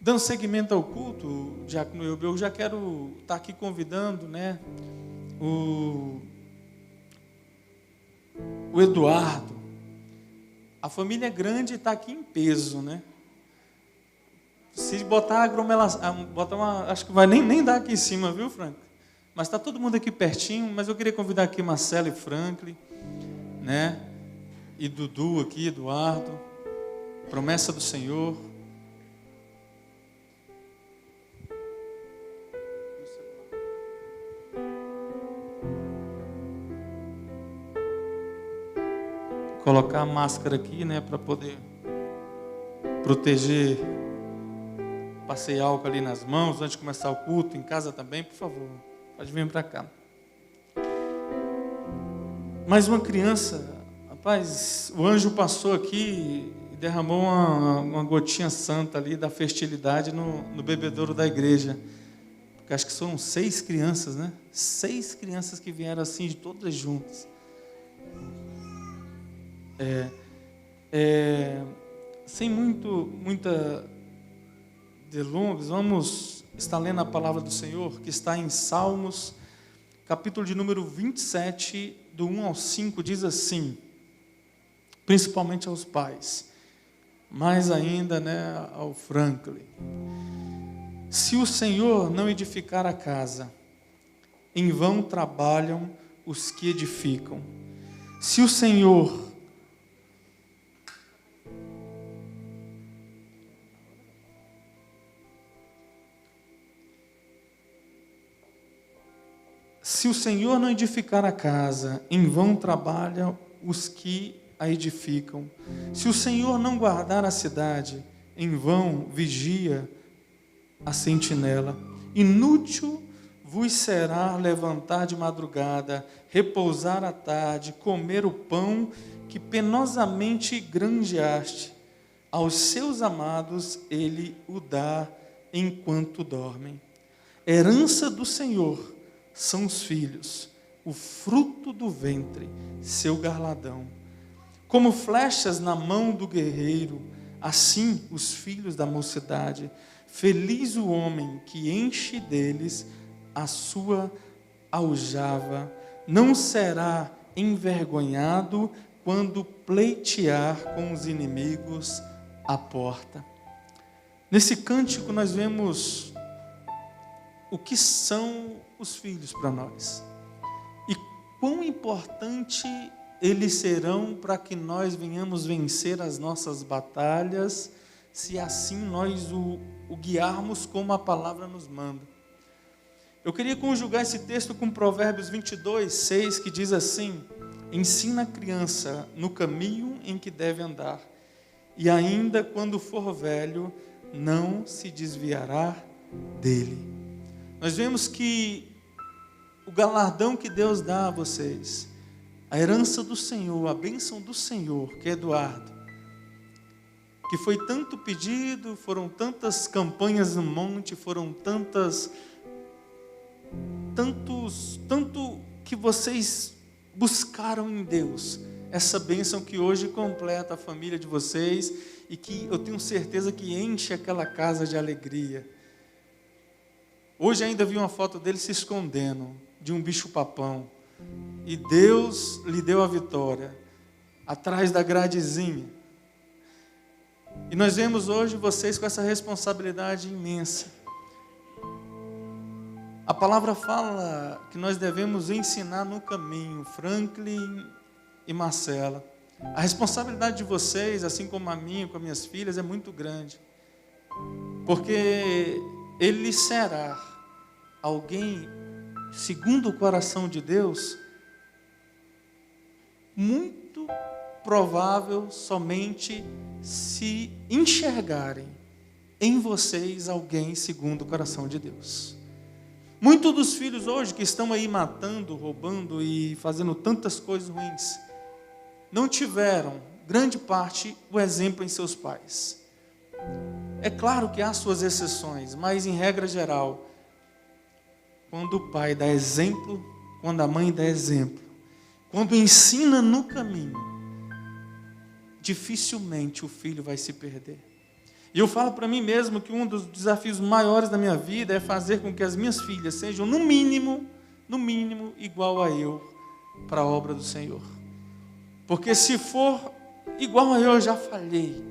Dando seguimento ao culto, Diácono Eubeu, eu já quero estar aqui convidando, né, o Eduardo. A família é grande e está aqui em peso, né? Se botar aglomeração, acho que vai nem dar aqui em cima, viu, Frank? Mas está todo mundo aqui pertinho, mas eu queria convidar aqui Marcelo e Franklin, né? E Dudu aqui, Eduardo, promessa do Senhor. Colocar a máscara aqui, né, para poder proteger. Passei álcool ali nas mãos antes de começar o culto, em casa também, por favor, pode vir para cá. Mais uma criança, rapaz, o anjo passou aqui e derramou uma gotinha santa ali da fertilidade no bebedouro da igreja. Porque acho que são 6 crianças, né? 6 crianças que vieram assim, de todas juntas. Sem muita delongas, vamos estar lendo a palavra do Senhor, que está em Salmos, capítulo de número 27, do 1 ao 5, diz assim, principalmente aos pais, mais ainda, né, ao Franklin. Se o Senhor não edificar a casa, em vão trabalham os que edificam. Se o Senhor não edificar a casa, em vão trabalham os que a edificam. Se o Senhor não guardar a cidade, em vão vigia a sentinela. Inútil vos será levantar de madrugada, repousar à tarde, comer o pão que penosamente granjeaste. Aos seus amados ele o dá enquanto dormem. Herança do Senhor são os filhos, o fruto do ventre, seu galardão. Como flechas na mão do guerreiro, assim os filhos da mocidade. Feliz o homem que enche deles a sua aljava. Não será envergonhado quando pleitear com os inimigos à porta. Nesse cântico nós vemos o que são os filhos para nós e quão importante eles serão para que nós venhamos vencer as nossas batalhas, se assim nós o guiarmos como a palavra nos manda. Eu queria conjugar esse texto com Provérbios 22, 6, que diz assim: ensina a criança no caminho em que deve andar, e ainda quando for velho, não se desviará dele. Nós vemos que o galardão que Deus dá a vocês, a herança do Senhor, a bênção do Senhor, que é Eduardo, que foi tanto pedido, foram tantas campanhas no monte, foram tanto que vocês buscaram em Deus, essa bênção que hoje completa a família de vocês e que eu tenho certeza que enche aquela casa de alegria. Hoje ainda vi uma foto dele se escondendo de um bicho-papão. E Deus lhe deu a vitória, atrás da gradezinha. E nós vemos hoje vocês com essa responsabilidade imensa. A palavra fala que nós devemos ensinar no caminho, Franklin e Marcela. A responsabilidade de vocês, assim como a minha, com as minhas filhas, é muito grande. Porque ele será alguém, segundo o coração de Deus, muito provável somente se enxergarem em vocês alguém segundo o coração de Deus. Muitos dos filhos hoje que estão aí matando, roubando e fazendo tantas coisas ruins, não tiveram, grande parte, o exemplo em seus pais. É claro que há suas exceções, mas em regra geral, quando o pai dá exemplo, quando a mãe dá exemplo, quando ensina no caminho, dificilmente o filho vai se perder. E eu falo para mim mesmo que um dos desafios maiores da minha vida é fazer com que as minhas filhas sejam, no mínimo, igual a eu, para a obra do Senhor. Porque se for igual a eu já falhei.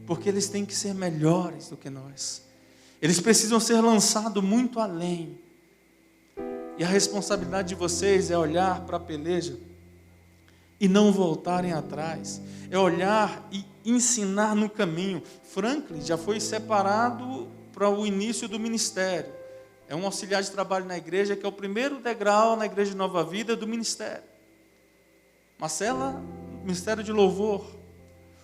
Porque eles têm que ser melhores do que nós. Eles precisam ser lançados muito além. E a responsabilidade de vocês é olhar para a peleja e não voltarem atrás. É olhar e ensinar no caminho. Franklin já foi separado para o início do ministério. É um auxiliar de trabalho na igreja, que é o primeiro degrau na igreja de Nova Vida do ministério. Marcela, ministério de louvor.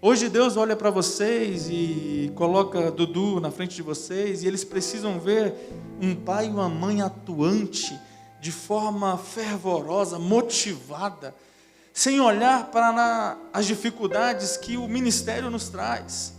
Hoje Deus olha para vocês e coloca Dudu na frente de vocês, e eles precisam ver um pai e uma mãe atuante, de forma fervorosa, motivada, sem olhar para as dificuldades que o ministério nos traz.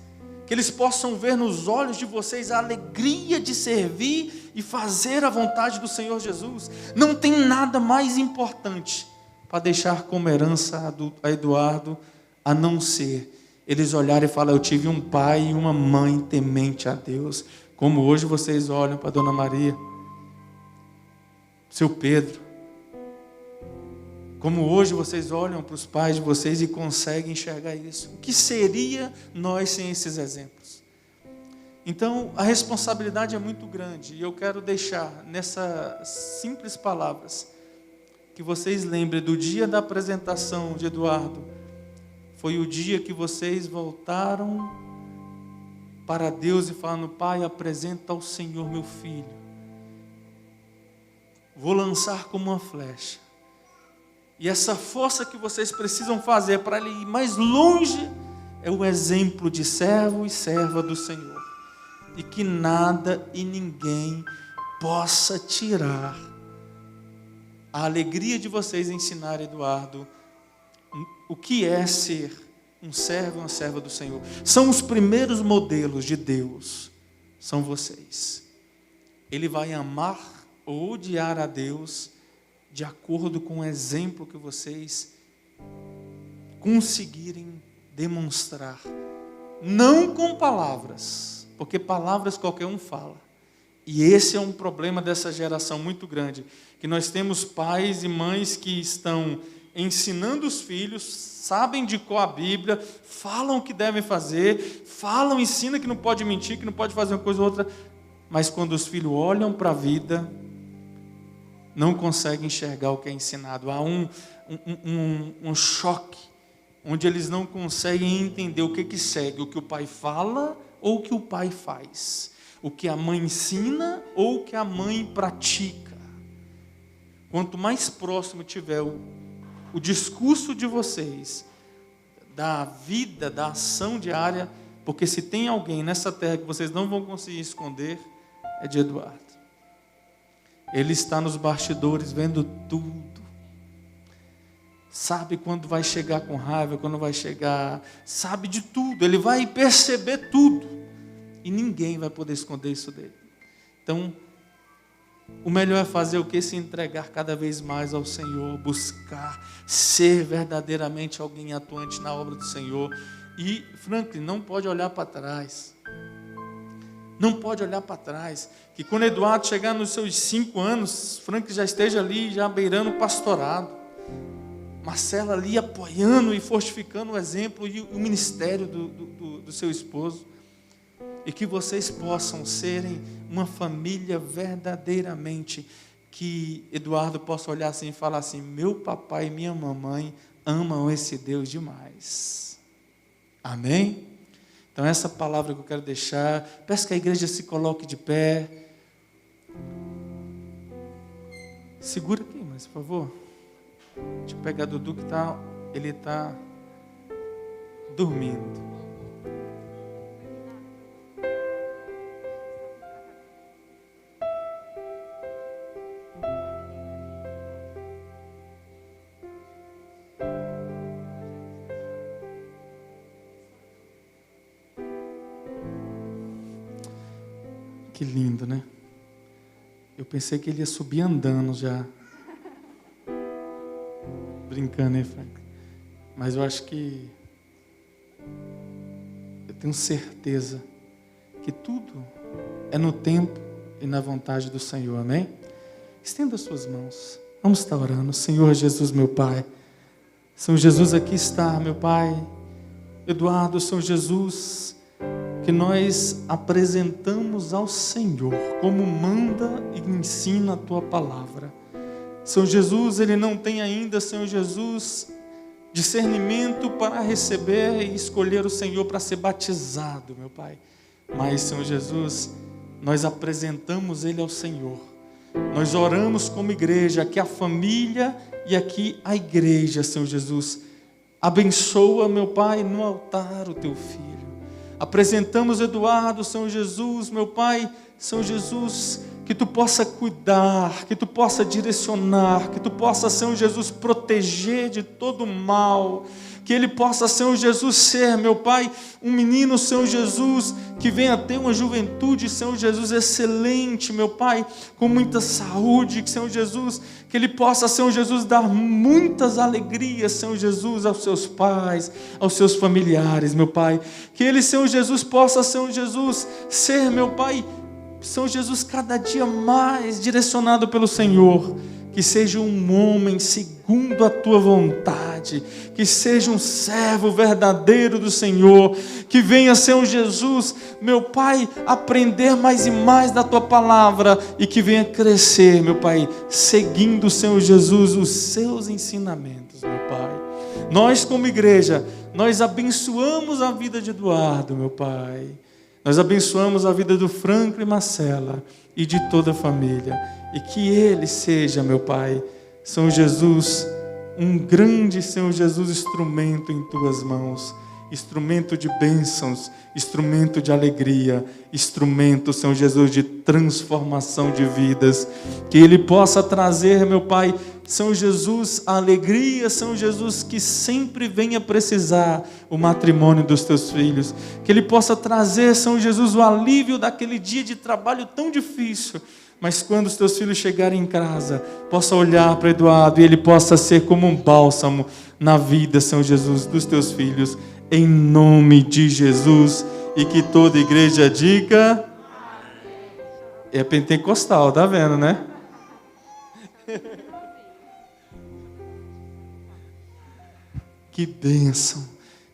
Que eles possam ver nos olhos de vocês a alegria de servir e fazer a vontade do Senhor Jesus. Não tem nada mais importante para deixar como herança a Eduardo, a não ser eles olharem e falar: eu tive um pai e uma mãe temente a Deus, como hoje vocês olham para a Dona Maria, seu Pedro, como hoje vocês olham para os pais de vocês e conseguem enxergar isso. O que seria nós sem esses exemplos? Então, a responsabilidade é muito grande, e eu quero deixar nessas simples palavras, que vocês lembrem do dia da apresentação de Eduardo. Foi o dia que vocês voltaram para Deus e falaram: Pai, apresenta ao Senhor meu filho. Vou lançar como uma flecha. E essa força que vocês precisam fazer para ele ir mais longe é o exemplo de servo e serva do Senhor. E que nada e ninguém possa tirar a alegria de vocês ensinar Eduardo o que é ser um servo e uma serva do Senhor. São os primeiros modelos de Deus, são vocês. Ele vai amar ou odiar a Deus de acordo com o exemplo que vocês conseguirem demonstrar. Não com palavras, porque palavras qualquer um fala. E esse é um problema dessa geração muito grande, que nós temos pais e mães que estão ensinando os filhos, sabem de cor a Bíblia, falam o que devem fazer, falam, ensinam que não pode mentir, que não pode fazer uma coisa ou outra, mas quando os filhos olham para a vida, não conseguem enxergar o que é ensinado. Há um choque, onde eles não conseguem entender o que segue, o que o pai fala ou o que o pai faz, o que a mãe ensina ou o que a mãe pratica. Quanto mais próximo tiver o discurso de vocês, da vida, da ação diária, porque se tem alguém nessa terra que vocês não vão conseguir esconder, é de Eduardo. Ele está nos bastidores vendo tudo. Sabe quando vai chegar com raiva, quando vai chegar, sabe de tudo. Ele vai perceber tudo. E ninguém vai poder esconder isso dele. Então, o melhor é fazer o que? Se entregar cada vez mais ao Senhor, buscar ser verdadeiramente alguém atuante na obra do Senhor. E Franklin não pode olhar para trás. Não pode olhar para trás. Que quando Eduardo chegar nos seus 5 anos, Franklin já esteja ali, já beirando o pastorado. Marcela ali apoiando e fortificando o exemplo e o ministério do seu esposo. E que vocês possam serem uma família verdadeiramente, que Eduardo possa olhar assim e falar assim: meu papai e minha mamãe amam esse Deus demais. Amém? Então essa palavra que eu quero deixar, peço que a igreja se coloque de pé. Segura aqui, mas por favor. Deixa eu pegar Dudu que ele está dormindo. Que lindo, né? Eu pensei que ele ia subir andando já. Brincando, hein, Frank? Mas eu acho que... eu tenho certeza que tudo é no tempo e na vontade do Senhor, amém? Estenda as suas mãos, vamos estar orando. Senhor Jesus, meu Pai, São Jesus, aqui está, meu Pai, Eduardo, São Jesus, que nós apresentamos ao Senhor, como manda e ensina a Tua Palavra. São Jesus, ele não tem ainda, Senhor Jesus, discernimento para receber e escolher o Senhor para ser batizado, meu Pai. Mas, Senhor Jesus, nós apresentamos ele ao Senhor. Nós oramos como igreja, aqui a família e aqui a igreja, Senhor Jesus. Abençoa, meu Pai, no altar o Teu Filho. Apresentamos Eduardo, Senhor Jesus, meu Pai, Senhor Jesus, que Tu possa cuidar, que Tu possa direcionar, que Tu possa, Senhor Jesus, proteger de todo mal, que ele possa, Senhor Jesus, ser, meu Pai, um menino, Senhor Jesus, que venha ter uma juventude, Senhor Jesus, excelente, meu Pai, com muita saúde, Senhor Jesus, que ele possa, Senhor Jesus, dar muitas alegrias, Senhor Jesus, aos seus pais, aos seus familiares, meu Pai, que ele, Senhor Jesus, possa, Senhor Jesus, ser, meu Pai, Senhor Jesus, cada dia mais direcionado pelo Senhor, que seja um homem segundo a Tua vontade, que seja um servo verdadeiro do Senhor, que venha, Senhor Jesus, meu Pai, aprender mais e mais da Tua Palavra, e que venha crescer, meu Pai, seguindo, Senhor Jesus, os Seus ensinamentos, meu Pai. Nós como igreja, nós abençoamos a vida de Eduardo, meu Pai. Nós abençoamos a vida do Franco e Marcela e de toda a família. E que ele seja, meu Pai, São Jesus, um grande, Senhor Jesus, instrumento em Tuas mãos. Instrumento de bênçãos, instrumento de alegria, instrumento, Senhor Jesus, de transformação de vidas. Que ele possa trazer, meu Pai, São Jesus, a alegria, São Jesus, que sempre venha precisar o matrimônio dos Teus filhos. Que ele possa trazer, São Jesus, o alívio daquele dia de trabalho tão difícil. Mas quando os Teus filhos chegarem em casa, possa olhar para Eduardo e ele possa ser como um bálsamo na vida, Senhor Jesus, dos Teus filhos. Em nome de Jesus, e que toda igreja diga, é pentecostal, tá vendo, né? Que bênção,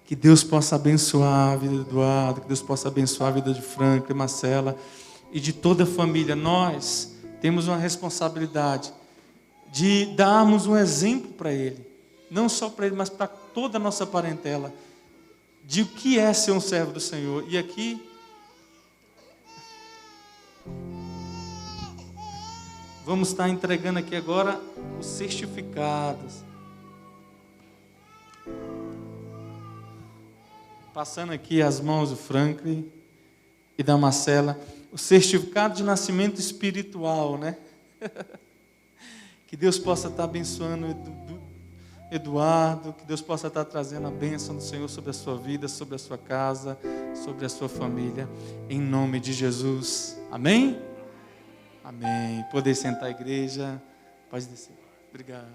que Deus possa abençoar a vida do Eduardo, que Deus possa abençoar a vida de Franco e Marcela, e de toda a família. Nós temos uma responsabilidade de darmos um exemplo para ele, não só para ele, mas para toda a nossa parentela, de o que é ser um servo do Senhor. E aqui, vamos estar entregando aqui agora os certificados. Passando aqui as mãos do Franklin e da Marcela, o certificado de nascimento espiritual, né? Que Deus possa estar abençoando Eduardo, que Deus possa estar trazendo a bênção do Senhor sobre a sua vida, sobre a sua casa, sobre a sua família, em nome de Jesus. Amém? Amém. Poder sentar, igreja. Pode descer. Obrigado.